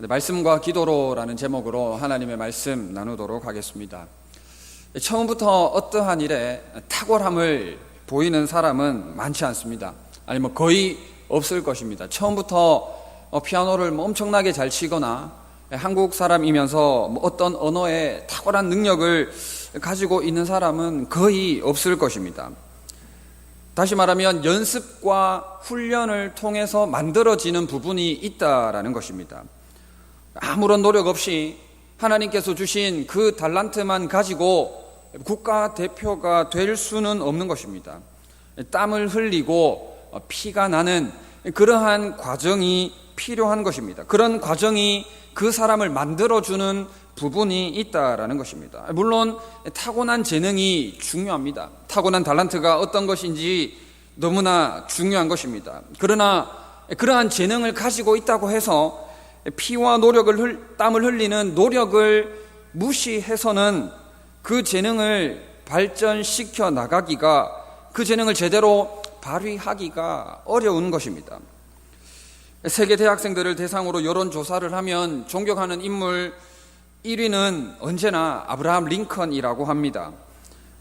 말씀과 기도로라는 제목으로 하나님의 말씀 나누도록 하겠습니다. 처음부터 어떠한 일에 탁월함을 보이는 사람은 많지 않습니다. 아니면 거의 없을 것입니다. 처음부터 피아노를 엄청나게 잘 치거나 한국 사람이면서 어떤 언어에 탁월한 능력을 가지고 있는 사람은 거의 없을 것입니다. 다시 말하면 연습과 훈련을 통해서 만들어지는 부분이 있다라는 것입니다. 아무런 노력 없이 하나님께서 주신 그 달란트만 가지고 국가대표가 될 수는 없는 것입니다. 땀을 흘리고 피가 나는 그러한 과정이 필요한 것입니다. 그런 과정이 그 사람을 만들어주는 부분이 있다라는 것입니다. 물론 타고난 재능이 중요합니다. 타고난 달란트가 어떤 것인지 너무나 중요한 것입니다. 그러나 그러한 재능을 가지고 있다고 해서 피와 땀을 흘리는 노력을 무시해서는 그 재능을 발전시켜 나가기가, 그 재능을 제대로 발휘하기가 어려운 것입니다. 세계 대학생들을 대상으로 여론조사를 하면 존경하는 인물 1위는 언제나 아브라함 링컨이라고 합니다.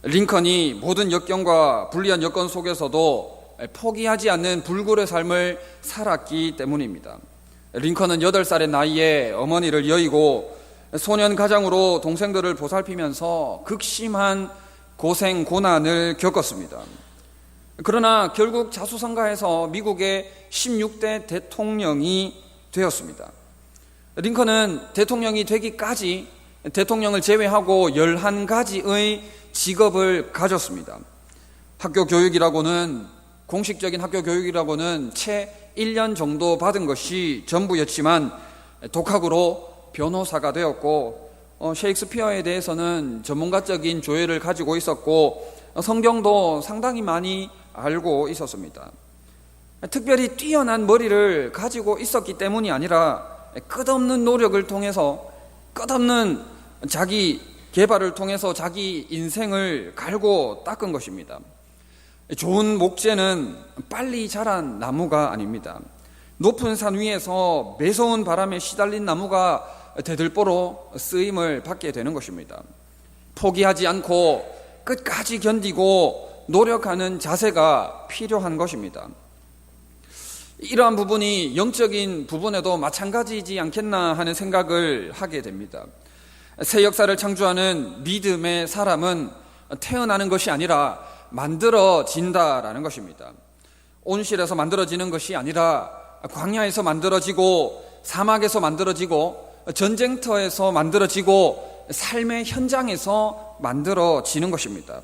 링컨이 모든 역경과 불리한 여건 속에서도 포기하지 않는 불굴의 삶을 살았기 때문입니다. 링컨은 8살의 나이에 어머니를 여의고 소년 가장으로 동생들을 보살피면서 극심한 고생, 고난을 겪었습니다. 그러나 결국 자수성가해서 미국의 16대 대통령이 되었습니다. 링컨은 대통령이 되기까지 대통령을 제외하고 11가지의 직업을 가졌습니다. 학교 교육이라고는, 공식적인 학교 교육이라고는 채 1년 정도 받은 것이 전부였지만 독학으로 변호사가 되었고, 셰익스피어에 대해서는 전문가적인 조예를 가지고 있었고, 성경도 상당히 많이 알고 있었습니다. 특별히 뛰어난 머리를 가지고 있었기 때문이 아니라 끝없는 노력을 통해서, 끝없는 자기 개발을 통해서 자기 인생을 갈고 닦은 것입니다. 좋은 목재는 빨리 자란 나무가 아닙니다. 높은 산 위에서 매서운 바람에 시달린 나무가 대들보로 쓰임을 받게 되는 것입니다. 포기하지 않고 끝까지 견디고 노력하는 자세가 필요한 것입니다. 이러한 부분이 영적인 부분에도 마찬가지이지 않겠나 하는 생각을 하게 됩니다. 새 역사를 창조하는 믿음의 사람은 태어나는 것이 아니라 만들어진다라는 것입니다. 온실에서 만들어지는 것이 아니라 광야에서 만들어지고, 사막에서 만들어지고, 전쟁터에서 만들어지고, 삶의 현장에서 만들어지는 것입니다.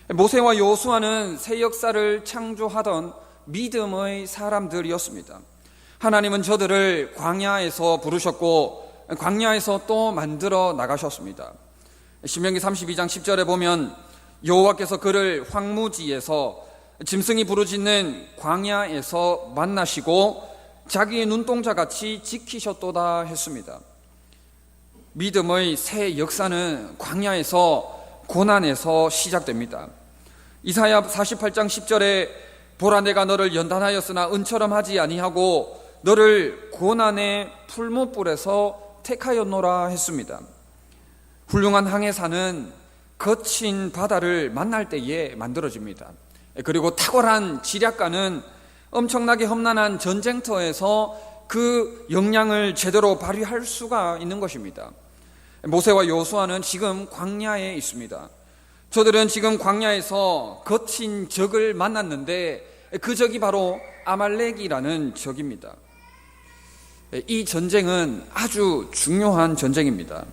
모세와 여호수아는 새 역사를 창조하던 믿음의 사람들이었습니다. 하나님은 저들을 광야에서 부르셨고 광야에서 또 만들어 나가셨습니다. 신명기 32장 10절에 보면 여호와께서 그를 황무지에서 짐승이 부르짖는 광야에서 만나시고 자기의 눈동자같이 지키셨도다 했습니다. 믿음의 새 역사는 광야에서, 고난에서 시작됩니다. 이사야 48장 10절에 보라, 내가 너를 연단하였으나 은처럼 하지 아니하고 너를 고난의 풀무불에서 택하였노라 했습니다. 훌륭한 항해사는 거친 바다를 만날 때에 만들어집니다. 그리고 탁월한 지략가는 엄청나게 험난한 전쟁터에서 그 역량을 제대로 발휘할 수가 있는 것입니다. 모세와 여호수아는 지금 광야에 있습니다. 저들은 지금 광야에서 거친 적을 만났는데 그 적이 바로 아말렉이라는 적입니다. 이 전쟁은 아주 중요한 전쟁입니다.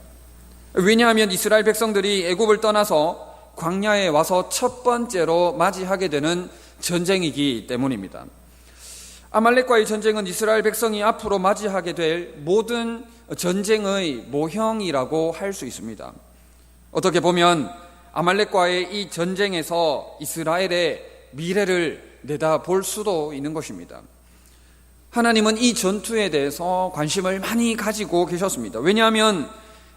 왜냐하면 이스라엘 백성들이 애굽을 떠나서 광야에 와서 첫 번째로 맞이하게 되는 전쟁이기 때문입니다. 아말렉과의 전쟁은 이스라엘 백성이 앞으로 맞이하게 될 모든 전쟁의 모형이라고 할 수 있습니다. 어떻게 보면 아말렉과의 이 전쟁에서 이스라엘의 미래를 내다볼 수도 있는 것입니다. 하나님은 이 전투에 대해서 관심을 많이 가지고 계셨습니다. 왜냐하면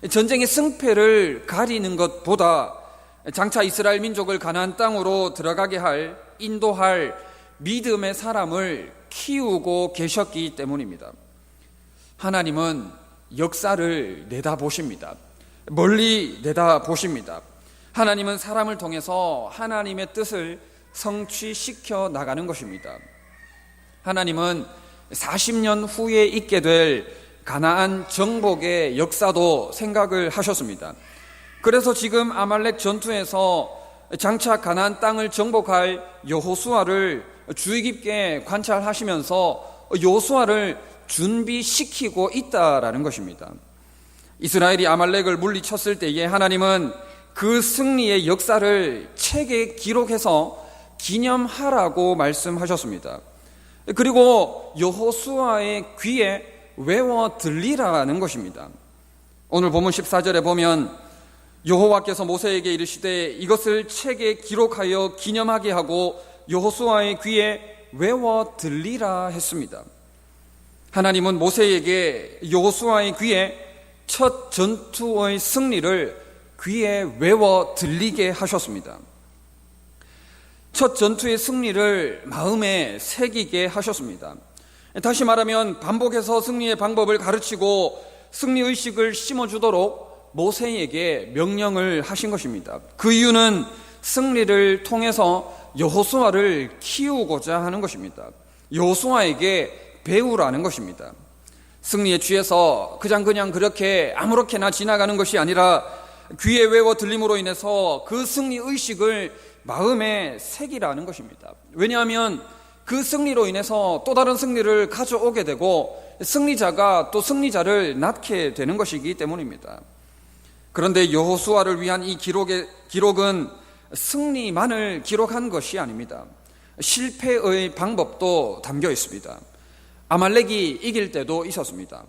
전쟁의 승패를 가리는 것보다 장차 이스라엘 민족을 가나안 땅으로 들어가게 할, 인도할 믿음의 사람을 키우고 계셨기 때문입니다. 하나님은 역사를 내다보십니다. 멀리 내다보십니다. 하나님은 사람을 통해서 하나님의 뜻을 성취시켜 나가는 것입니다. 하나님은 40년 후에 있게 될 가나안 정복의 역사도 생각을 하셨습니다. 그래서 지금 아말렉 전투에서 장차 가나안 땅을 정복할 여호수아를 주의 깊게 관찰하시면서 여호수아를 준비시키고 있다라는 것입니다. 이스라엘이 아말렉을 물리쳤을 때에 하나님은 그 승리의 역사를 책에 기록해서 기념하라고 말씀하셨습니다. 그리고 여호수아의 귀에 외워 들리라는 것입니다. 오늘 본문 14절에 보면 여호와께서 모세에게 이르시되 이것을 책에 기록하여 기념하게 하고 여호수아의 귀에 외워 들리라 했습니다. 하나님은 모세에게 여호수아의 귀에 첫 전투의 승리를 귀에 외워 들리게 하셨습니다. 첫 전투의 승리를 마음에 새기게 하셨습니다. 다시 말하면 반복해서 승리의 방법을 가르치고 승리의식을 심어주도록 모세에게 명령을 하신 것입니다. 그 이유는 승리를 통해서 여호수아를 키우고자 하는 것입니다. 여호수아에게 배우라는 것입니다. 승리에 취해서 그냥 그렇게 아무렇게나 지나가는 것이 아니라 귀에 외워 들림으로 인해서 그 승리의식을 마음에 새기라는 것입니다. 왜냐하면 그 승리로 인해서 또 다른 승리를 가져오게 되고 승리자가 또 승리자를 낳게 되는 것이기 때문입니다. 그런데 여호수아를 위한 이 기록은 승리만을 기록한 것이 아닙니다. 실패의 방법도 담겨 있습니다. 아말렉이 이길 때도 있었습니다.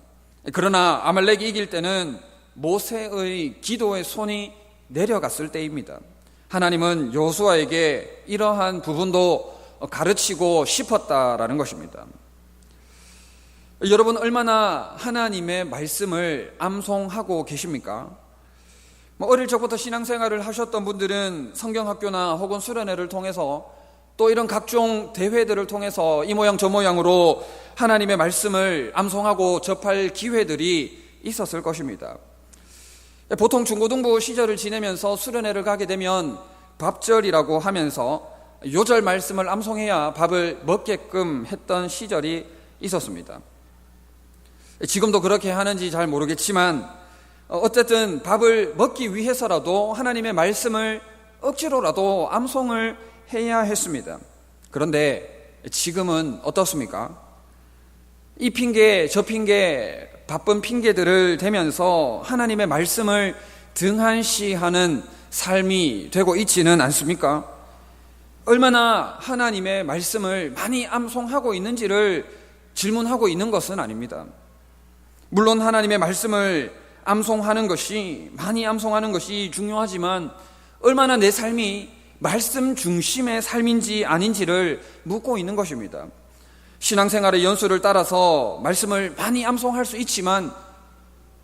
그러나 아말렉이 이길 때는 모세의 기도의 손이 내려갔을 때입니다. 하나님은 여호수아에게 이러한 부분도 가르치고 싶었다라는 것입니다. 여러분, 얼마나 하나님의 말씀을 암송하고 계십니까? 어릴 적부터 신앙생활을 하셨던 분들은 성경학교나 혹은 수련회를 통해서 또 이런 각종 대회들을 통해서 이 모양 저 모양으로 하나님의 말씀을 암송하고 접할 기회들이 있었을 것입니다. 보통 중고등부 시절을 지내면서 수련회를 가게 되면 밥절이라고 하면서 요절 말씀을 암송해야 밥을 먹게끔 했던 시절이 있었습니다. 지금도 그렇게 하는지 잘 모르겠지만 어쨌든 밥을 먹기 위해서라도 하나님의 말씀을 억지로라도 암송을 해야 했습니다. 그런데 지금은 어떻습니까? 이 핑계 저 핑계 바쁜 핑계들을 대면서 하나님의 말씀을 등한시하는 삶이 되고 있지는 않습니까? 얼마나 하나님의 말씀을 많이 암송하고 있는지를 질문하고 있는 것은 아닙니다. 물론 하나님의 말씀을 암송하는 것이, 많이 암송하는 것이 중요하지만 얼마나 내 삶이 말씀 중심의 삶인지 아닌지를 묻고 있는 것입니다. 신앙생활의 연수를 따라서 말씀을 많이 암송할 수 있지만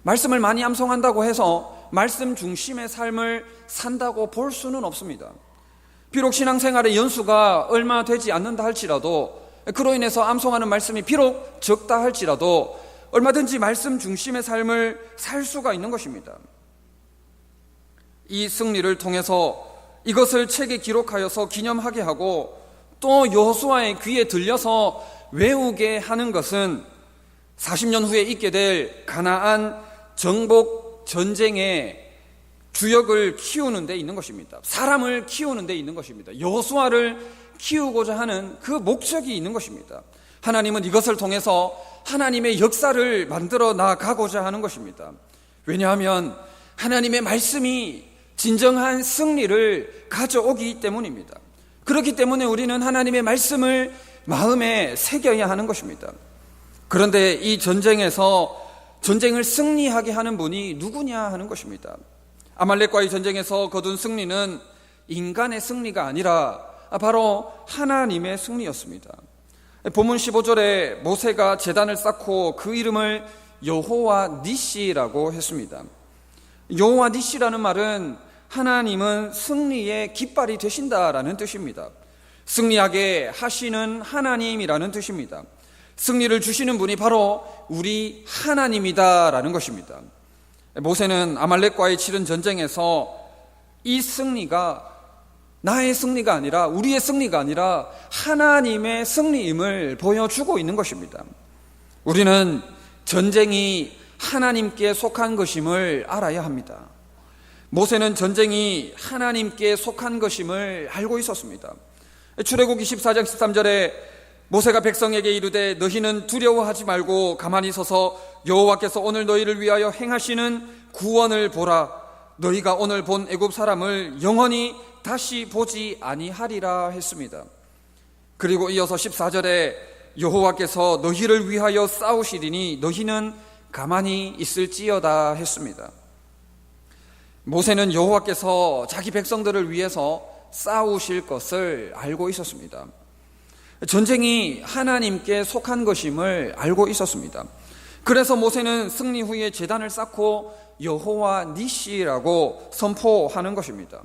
말씀을 많이 암송한다고 해서 말씀 중심의 삶을 산다고 볼 수는 없습니다. 비록 신앙생활의 연수가 얼마 되지 않는다 할지라도, 그로 인해서 암송하는 말씀이 비록 적다 할지라도 얼마든지 말씀 중심의 삶을 살 수가 있는 것입니다. 이 승리를 통해서 이것을 책에 기록하여서 기념하게 하고 또 여호수아의 귀에 들려서 외우게 하는 것은 40년 후에 있게 될 가나안 정복 전쟁의 주역을 키우는 데 있는 것입니다. 사람을 키우는 데 있는 것입니다. 여호수아를 키우고자 하는 그 목적이 있는 것입니다. 하나님은 이것을 통해서 하나님의 역사를 만들어 나가고자 하는 것입니다. 왜냐하면 하나님의 말씀이 진정한 승리를 가져오기 때문입니다. 그렇기 때문에 우리는 하나님의 말씀을 마음에 새겨야 하는 것입니다. 그런데 이 전쟁을 승리하게 하는 분이 누구냐 하는 것입니다. 아말렉과의 전쟁에서 거둔 승리는 인간의 승리가 아니라 바로 하나님의 승리였습니다. 본문 15절에 모세가 제단을 쌓고 그 이름을 여호와 니시라고 했습니다. 여호와 니시라는 말은 하나님은 승리의 깃발이 되신다라는 뜻입니다. 승리하게 하시는 하나님이라는 뜻입니다. 승리를 주시는 분이 바로 우리 하나님이다라는 것입니다. 모세는 아말렉과의 치른 전쟁에서 이 승리가 나의 승리가 아니라, 우리의 승리가 아니라 하나님의 승리임을 보여주고 있는 것입니다. 우리는 전쟁이 하나님께 속한 것임을 알아야 합니다. 모세는 전쟁이 하나님께 속한 것임을 알고 있었습니다. 출애굽기 14장 13절에 모세가 백성에게 이르되 너희는 두려워하지 말고 가만히 서서 여호와께서 오늘 너희를 위하여 행하시는 구원을 보라. 너희가 오늘 본 애굽 사람을 영원히 다시 보지 아니하리라 했습니다. 그리고 이어서 14절에 여호와께서 너희를 위하여 싸우시리니 너희는 가만히 있을지어다 했습니다. 모세는 여호와께서 자기 백성들을 위해서 싸우실 것을 알고 있었습니다. 전쟁이 하나님께 속한 것임을 알고 있었습니다. 그래서 모세는 승리 후에 제단을 쌓고 여호와 니시라고 선포하는 것입니다.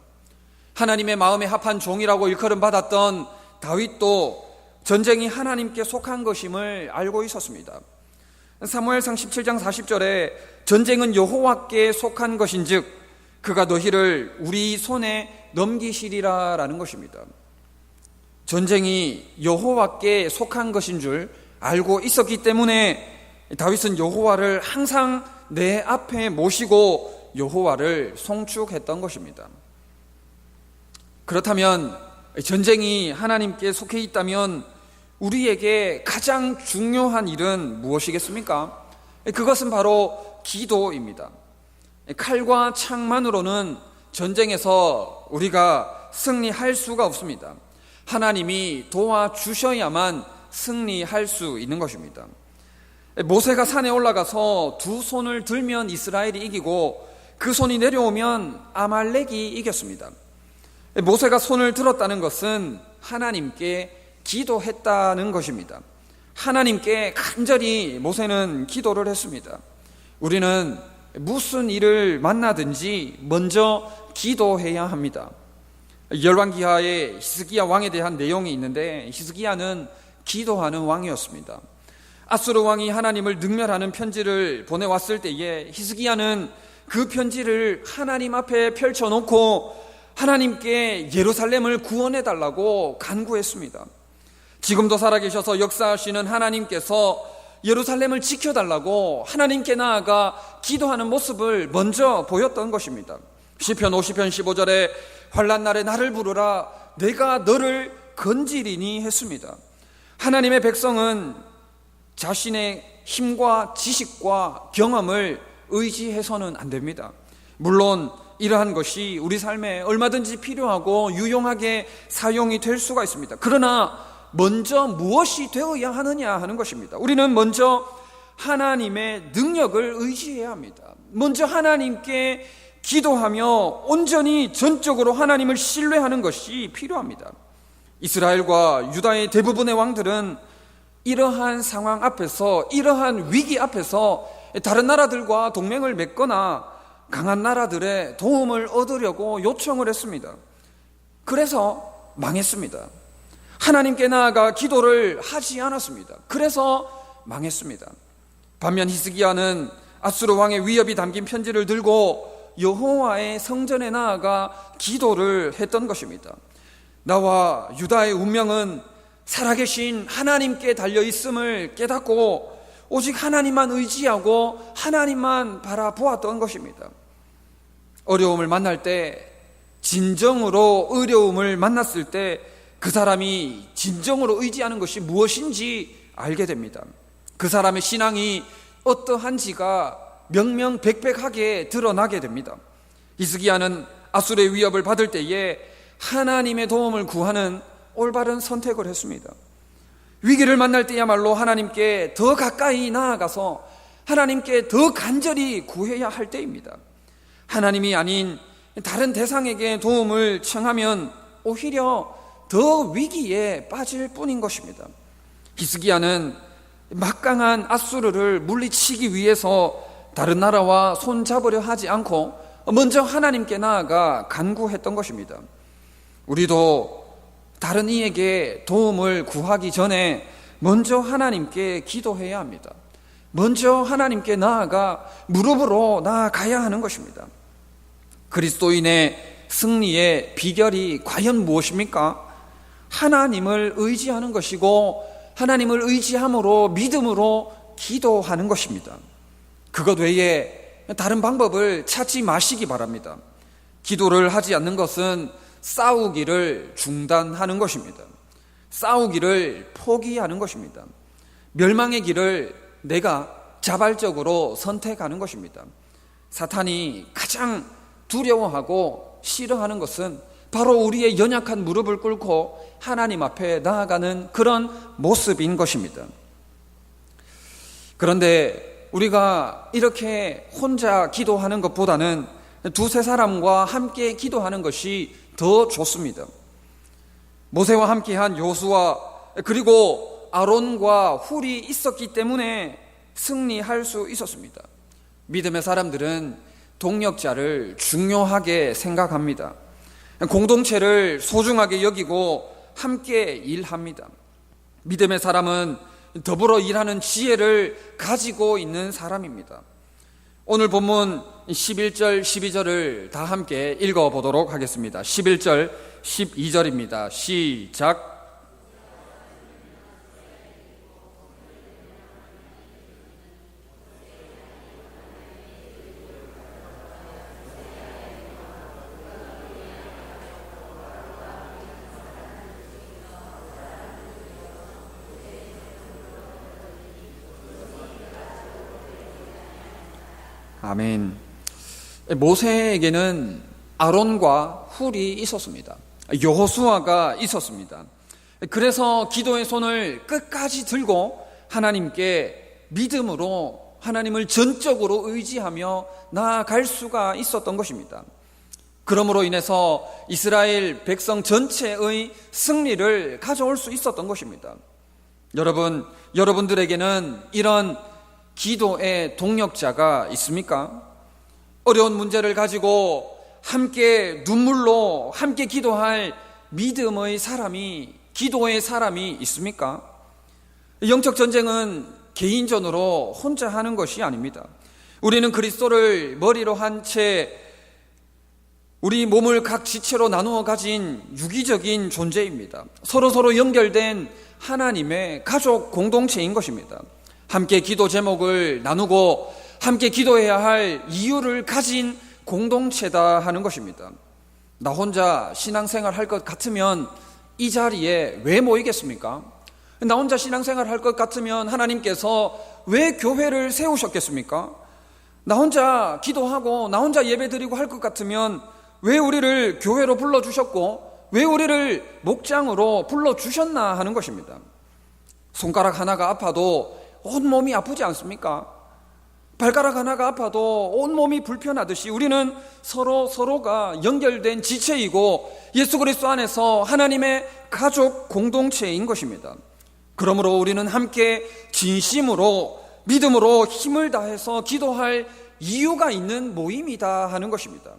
하나님의 마음에 합한 종이라고 일컬음 받았던 다윗도 전쟁이 하나님께 속한 것임을 알고 있었습니다. 사무엘상 17장 40절에 전쟁은 여호와께 속한 것인즉 그가 너희를 우리 손에 넘기시리라 라는 것입니다. 전쟁이 여호와께 속한 것인 줄 알고 있었기 때문에 다윗은 여호와를 항상 내 앞에 모시고 여호와를 송축했던 것입니다. 그렇다면 전쟁이 하나님께 속해 있다면 우리에게 가장 중요한 일은 무엇이겠습니까? 그것은 바로 기도입니다. 칼과 창만으로는 전쟁에서 우리가 승리할 수가 없습니다. 하나님이 도와주셔야만 승리할 수 있는 것입니다. 모세가 산에 올라가서 두 손을 들면 이스라엘이 이기고 그 손이 내려오면 아말렉이 이겼습니다. 모세가 손을 들었다는 것은 하나님께 기도했다는 것입니다. 하나님께 간절히 모세는 기도를 했습니다. 우리는 무슨 일을 만나든지 먼저 기도해야 합니다. 열왕기하에 히스기야 왕에 대한 내용이 있는데 히스기야는 기도하는 왕이었습니다. 아수르 왕이 하나님을 능멸하는 편지를 보내왔을 때에 히스기야는 그 편지를 하나님 앞에 펼쳐놓고 하나님께 예루살렘을 구원해달라고 간구했습니다. 지금도 살아계셔서 역사하시는 하나님께서 예루살렘을 지켜달라고 하나님께 나아가 기도하는 모습을 먼저 보였던 것입니다. 시편 50편 15절에 환난 날에 나를 부르라 내가 너를 건지리니 했습니다. 하나님의 백성은 자신의 힘과 지식과 경험을 의지해서는 안 됩니다. 물론 이러한 것이 우리 삶에 얼마든지 필요하고 유용하게 사용이 될 수가 있습니다. 그러나 먼저 무엇이 되어야 하느냐 하는 것입니다. 우리는 먼저 하나님의 능력을 의지해야 합니다. 먼저 하나님께 기도하며 온전히 전적으로 하나님을 신뢰하는 것이 필요합니다. 이스라엘과 유다의 대부분의 왕들은 이러한 상황 앞에서, 이러한 위기 앞에서 다른 나라들과 동맹을 맺거나 강한 나라들의 도움을 얻으려고 요청을 했습니다. 그래서 망했습니다. 하나님께 나아가 기도를 하지 않았습니다. 그래서 망했습니다. 반면 히스기야는 아수르 왕의 위협이 담긴 편지를 들고 여호와의 성전에 나아가 기도를 했던 것입니다. 나와 유다의 운명은 살아계신 하나님께 달려있음을 깨닫고 오직 하나님만 의지하고 하나님만 바라보았던 것입니다. 어려움을 만날 때, 진정으로 어려움을 만났을 때 그 사람이 진정으로 의지하는 것이 무엇인지 알게 됩니다. 그 사람의 신앙이 어떠한지가 명명백백하게 드러나게 됩니다. 히스기야는 아수르의 위협을 받을 때에 하나님의 도움을 구하는 올바른 선택을 했습니다. 위기를 만날 때야말로 하나님께 더 가까이 나아가서 하나님께 더 간절히 구해야 할 때입니다. 하나님이 아닌 다른 대상에게 도움을 청하면 오히려 더 위기에 빠질 뿐인 것입니다. 히스기야는 막강한 아수르를 물리치기 위해서 다른 나라와 손잡으려 하지 않고 먼저 하나님께 나아가 간구했던 것입니다. 우리도 다른 이에게 도움을 구하기 전에 먼저 하나님께 기도해야 합니다. 먼저 하나님께 나아가 무릎으로 나아가야 하는 것입니다. 그리스도인의 승리의 비결이 과연 무엇입니까? 하나님을 의지하는 것이고 하나님을 의지함으로 믿음으로 기도하는 것입니다. 그것 외에 다른 방법을 찾지 마시기 바랍니다. 기도를 하지 않는 것은 싸우기를 중단하는 것입니다. 싸우기를 포기하는 것입니다. 멸망의 길을 내가 자발적으로 선택하는 것입니다. 사탄이 가장 두려워하고 싫어하는 것은 바로 우리의 연약한 무릎을 꿇고 하나님 앞에 나아가는 그런 모습인 것입니다. 그런데 우리가 이렇게 혼자 기도하는 것보다는 두세 사람과 함께 기도하는 것이 더 좋습니다. 모세와 함께한 여호수아 그리고 아론과 훌이 있었기 때문에 승리할 수 있었습니다. 믿음의 사람들은 동력자를 중요하게 생각합니다. 공동체를 소중하게 여기고 함께 일합니다. 믿음의 사람은 더불어 일하는 지혜를 가지고 있는 사람입니다. 오늘 본문 11절, 12절을 다 함께 읽어보도록 하겠습니다. 11절, 12절입니다. 시작. 아멘. 모세에게는 아론과 훌이 있었습니다. 여호수아가 있었습니다. 그래서 기도의 손을 끝까지 들고 하나님께 믿음으로 하나님을 전적으로 의지하며 나아갈 수가 있었던 것입니다. 그러므로 인해서 이스라엘 백성 전체의 승리를 가져올 수 있었던 것입니다. 여러분들에게는 이런 기도의 동력자가 있습니까? 어려운 문제를 가지고 함께 눈물로 함께 기도할 믿음의 사람이, 기도의 사람이 있습니까? 영적 전쟁은 개인전으로 혼자 하는 것이 아닙니다. 우리는 그리스도를 머리로 한 채 우리 몸을 각 지체로 나누어 가진 유기적인 존재입니다. 서로 연결된 하나님의 가족 공동체인 것입니다. 함께 기도 제목을 나누고 함께 기도해야 할 이유를 가진 공동체다 하는 것입니다. 나 혼자 신앙생활 할 것 같으면 이 자리에 왜 모이겠습니까? 나 혼자 신앙생활 할 것 같으면 하나님께서 왜 교회를 세우셨겠습니까? 나 혼자 기도하고 나 혼자 예배드리고 할 것 같으면 왜 우리를 교회로 불러주셨고 왜 우리를 목장으로 불러주셨나 하는 것입니다. 손가락 하나가 아파도 온몸이 아프지 않습니까? 발가락 하나가 아파도 온몸이 불편하듯이 우리는 서로가 연결된 지체이고 예수 그리스도 안에서 하나님의 가족 공동체인 것입니다. 그러므로 우리는 함께 진심으로 믿음으로 힘을 다해서 기도할 이유가 있는 모임이다 하는 것입니다.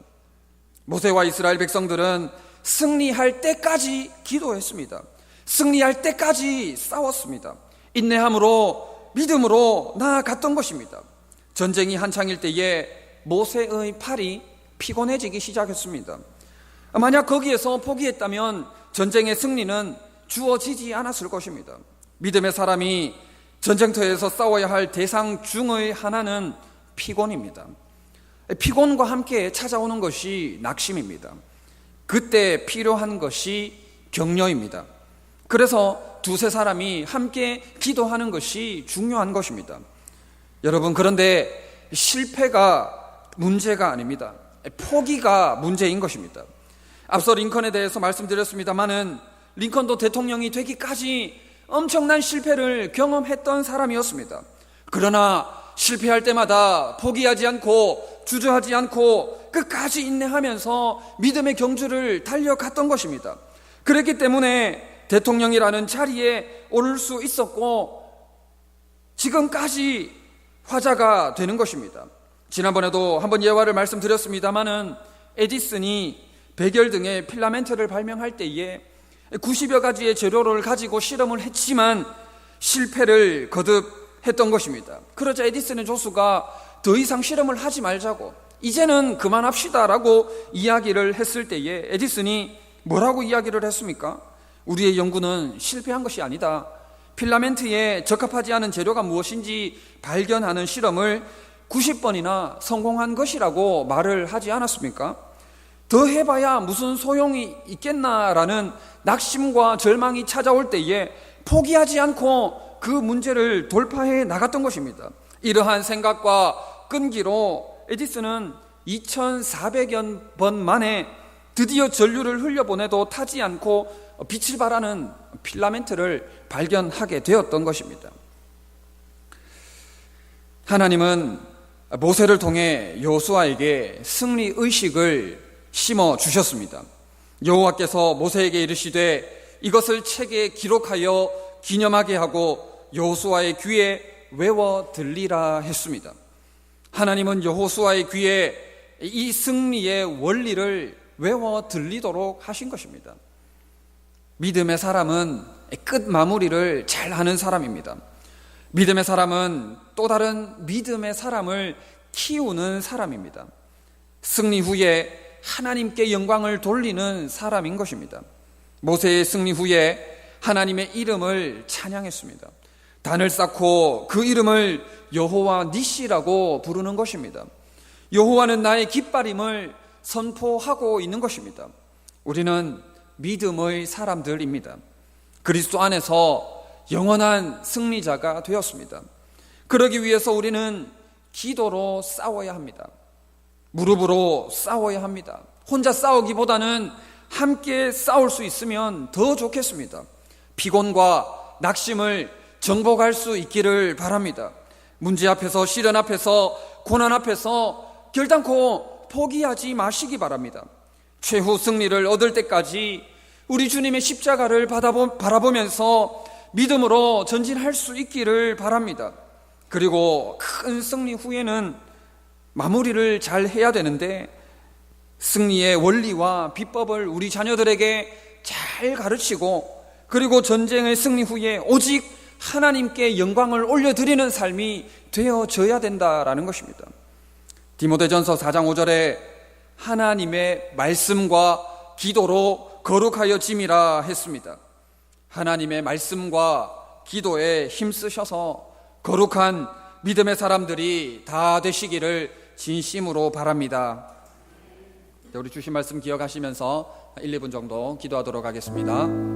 모세와 이스라엘 백성들은 승리할 때까지 기도했습니다. 승리할 때까지 싸웠습니다. 인내함으로 믿음으로 나아갔던 것입니다. 전쟁이 한창일 때에 모세의 팔이 피곤해지기 시작했습니다. 만약 거기에서 포기했다면 전쟁의 승리는 주어지지 않았을 것입니다. 믿음의 사람이 전쟁터에서 싸워야 할 대상 중의 하나는 피곤입니다. 피곤과 함께 찾아오는 것이 낙심입니다. 그때 필요한 것이 격려입니다. 그래서 두세 사람이 함께 기도하는 것이 중요한 것입니다. 여러분, 그런데 실패가 문제가 아닙니다. 포기가 문제인 것입니다. 앞서 링컨에 대해서 말씀드렸습니다마는 링컨도 대통령이 되기까지 엄청난 실패를 경험했던 사람이었습니다. 그러나 실패할 때마다 포기하지 않고 주저하지 않고 끝까지 인내하면서 믿음의 경주를 달려갔던 것입니다. 그랬기 때문에 대통령이라는 자리에 오를 수 있었고 지금까지 화자가 되는 것입니다. 지난번에도 한번 예화를 말씀드렸습니다마는 에디슨이 백열 등의 필라멘트를 발명할 때에 90여 가지의 재료를 가지고 실험을 했지만 실패를 거듭했던 것입니다. 그러자 에디슨의 조수가 더 이상 실험을 하지 말자고, 이제는 그만합시다라고 이야기를 했을 때에 에디슨이 뭐라고 이야기를 했습니까? 우리의 연구는 실패한 것이 아니다. 필라멘트에 적합하지 않은 재료가 무엇인지 발견하는 실험을 90번이나 성공한 것이라고 말을 하지 않았습니까? 더 해봐야 무슨 소용이 있겠나라는 낙심과 절망이 찾아올 때에 포기하지 않고 그 문제를 돌파해 나갔던 것입니다. 이러한 생각과 끈기로 에디슨은 2400여 번 만에 드디어 전류를 흘려보내도 타지 않고 빛을 발하는 필라멘트를 발견하게 되었던 것입니다. 하나님은 모세를 통해 여호수아에게 승리 의식을 심어 주셨습니다. 여호와께서 모세에게 이르시되 이것을 책에 기록하여 기념하게 하고 여호수아의 귀에 외워 들리라 했습니다. 하나님은 여호수아의 귀에 이 승리의 원리를 외워 들리도록 하신 것입니다. 믿음의 사람은 끝 마무리를 잘 하는 사람입니다. 믿음의 사람은 또 다른 믿음의 사람을 키우는 사람입니다. 승리 후에 하나님께 영광을 돌리는 사람인 것입니다. 모세의 승리 후에 하나님의 이름을 찬양했습니다. 단을 쌓고 그 이름을 여호와 니시라고 부르는 것입니다. 여호와는 나의 깃발임을 선포하고 있는 것입니다. 우리는 믿음의 사람들입니다. 그리스도 안에서 영원한 승리자가 되었습니다. 그러기 위해서 우리는 기도로 싸워야 합니다. 무릎으로 싸워야 합니다. 혼자 싸우기보다는 함께 싸울 수 있으면 더 좋겠습니다. 피곤과 낙심을 정복할 수 있기를 바랍니다. 문제 앞에서, 시련 앞에서, 고난 앞에서 결단코 포기하지 마시기 바랍니다. 최후 승리를 얻을 때까지 우리 주님의 십자가를 바라보면서 믿음으로 전진할 수 있기를 바랍니다. 그리고 큰 승리 후에는 마무리를 잘 해야 되는데 승리의 원리와 비법을 우리 자녀들에게 잘 가르치고, 그리고 전쟁의 승리 후에 오직 하나님께 영광을 올려드리는 삶이 되어져야 된다라는 것입니다. 디모데전서 4장 5절에 하나님의 말씀과 기도로 거룩하여 짐이라 했습니다. 하나님의 말씀과 기도에 힘쓰셔서 거룩한 믿음의 사람들이 다 되시기를 진심으로 바랍니다. 우리 주신 말씀 기억하시면서 1, 2분 정도 기도하도록 하겠습니다.